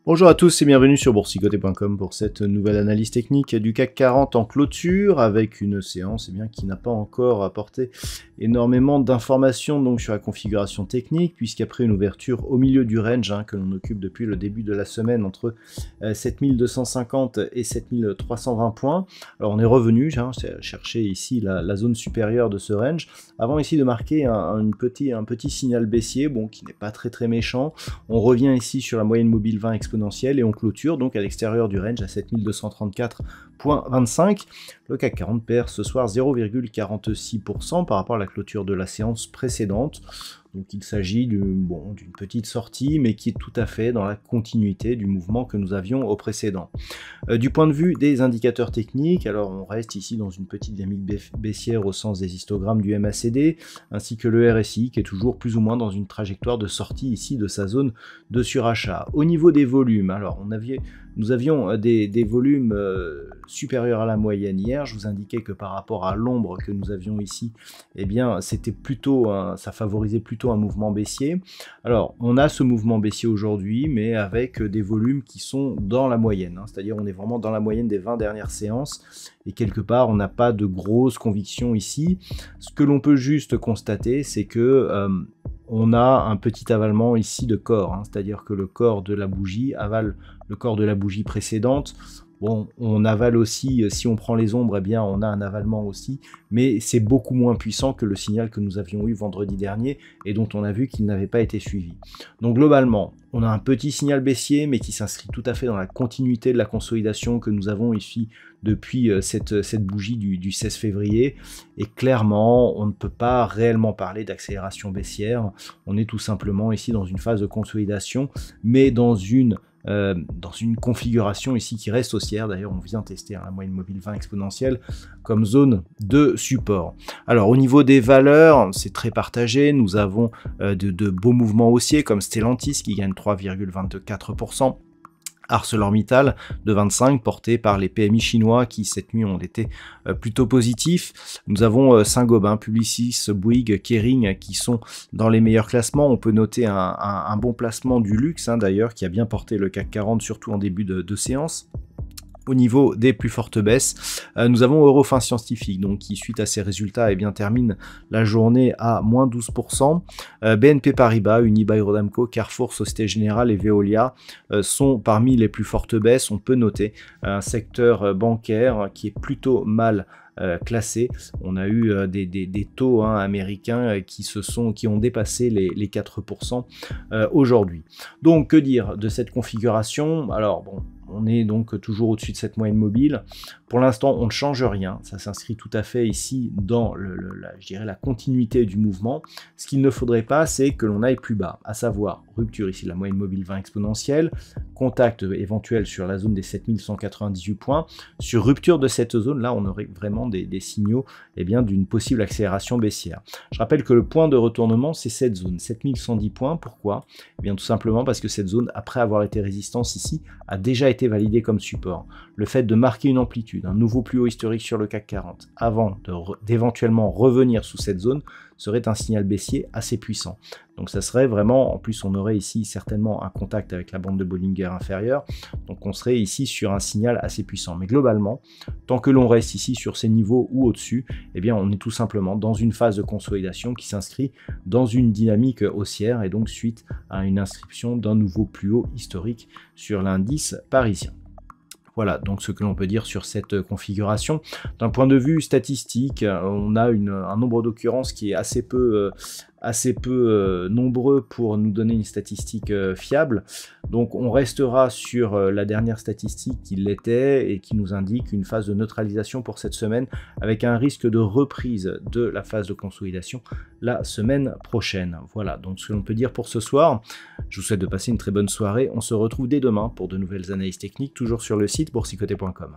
Bonjour à tous et bienvenue sur boursicoté.com pour cette nouvelle analyse technique du CAC 40 en clôture avec une séance qui n'a pas encore apporté énormément d'informations donc sur la configuration technique puisqu'après une ouverture au milieu du range que l'on occupe depuis le début de la semaine entre 7250 et 7320 points, alors on est revenu chercher ici la zone supérieure de ce range avant ici de marquer un petit signal baissier qui n'est pas très méchant. On revient ici sur la moyenne mobile 20 exponentielle et on clôture donc à l'extérieur du range à 7234,25. Le CAC 40 perd ce soir 0,46% par rapport à la clôture de la séance précédente. Donc il s'agit d'une petite sortie, mais qui est tout à fait dans la continuité du mouvement que nous avions au précédent. Du point de vue des indicateurs techniques, alors on reste ici dans une petite dynamique baissière au sens des histogrammes du MACD, ainsi que le RSI qui est toujours plus ou moins dans une trajectoire de sortie ici de sa zone de surachat. Au niveau des volumes, alors nous avions des volumes supérieurs à la moyenne hier. Je vous indiquais que par rapport à l'ombre que nous avions ici, c'était plutôt, ça favorisait plutôt un mouvement baissier. Alors, on a ce mouvement baissier aujourd'hui, mais avec des volumes qui sont dans la moyenne. C'est-à-dire, on est vraiment dans la moyenne des 20 dernières séances. Et quelque part, on n'a pas de grosses convictions ici. Ce que l'on peut juste constater, c'est que on a un petit avalement ici de corps, c'est-à-dire que le corps de la bougie avale le corps de la bougie précédente. Bon, on avale aussi, si on prend les ombres, on a un avalement aussi, mais c'est beaucoup moins puissant que le signal que nous avions eu vendredi dernier et dont on a vu qu'il n'avait pas été suivi. Donc globalement, on a un petit signal baissier, mais qui s'inscrit tout à fait dans la continuité de la consolidation que nous avons ici depuis cette bougie du 16 février. Et clairement, on ne peut pas réellement parler d'accélération baissière. On est tout simplement ici dans une phase de consolidation, mais dans une configuration ici qui reste haussière. D'ailleurs, on vient tester la moyenne mobile 20 exponentielle comme zone de support. Alors, au niveau des valeurs, c'est très partagé. Nous avons de beaux mouvements haussiers comme Stellantis qui gagne 3,24%. ArcelorMittal de 25 porté par les PMI chinois qui cette nuit ont été plutôt positifs. Nous avons Saint-Gobain, Publicis, Bouygues, Kering qui sont dans les meilleurs classements. On peut noter un bon placement du luxe d'ailleurs qui a bien porté le CAC 40 surtout en début de séance. Au niveau des plus fortes baisses, nous avons Eurofins Scientifique, donc qui suite à ses résultats termine la journée à moins 12%. BNP Paribas, Unibail-Rodamco, Carrefour, Société Générale et Veolia sont parmi les plus fortes baisses. On peut noter un secteur bancaire qui est plutôt mal classé. On a eu des taux américains qui ont dépassé les 4% aujourd'hui. Donc que dire de cette configuration? Alors bon, on est donc toujours au-dessus de cette moyenne mobile. Pour l'instant, on ne change rien. Ça s'inscrit tout à fait ici dans la continuité du mouvement. Ce qu'il ne faudrait pas, c'est que l'on aille plus bas, à savoir rupture ici de la moyenne mobile 20 exponentielle, contact éventuel sur la zone des 7198 points. Sur rupture de cette zone, là, on aurait vraiment des signaux d'une possible accélération baissière. Je rappelle que le point de retournement, c'est cette zone, 7110 points. Pourquoi? Tout simplement parce que cette zone, après avoir été résistance ici, a déjà été validée comme support. Le fait de marquer une amplitude, un nouveau plus haut historique sur le CAC 40, avant d'éventuellement revenir sous cette zone, serait un signal baissier assez puissant. Donc ça serait vraiment, en plus on aurait ici certainement un contact avec la bande de Bollinger inférieure, donc on serait ici sur un signal assez puissant. Mais globalement, tant que l'on reste ici sur ces niveaux ou au-dessus, on est tout simplement dans une phase de consolidation qui s'inscrit dans une dynamique haussière et donc suite à une inscription d'un nouveau plus haut historique sur l'indice parisien. Voilà donc ce que l'on peut dire sur cette configuration. D'un point de vue statistique, on a un nombre d'occurrences qui est assez peu nombreux pour nous donner une statistique fiable. Donc on restera sur la dernière statistique qui l'était et qui nous indique une phase de neutralisation pour cette semaine avec un risque de reprise de la phase de consolidation la semaine prochaine. Voilà donc ce que l'on peut dire pour ce soir. Je vous souhaite de passer une très bonne soirée. On se retrouve dès demain pour de nouvelles analyses techniques, toujours sur le site boursicoté.com.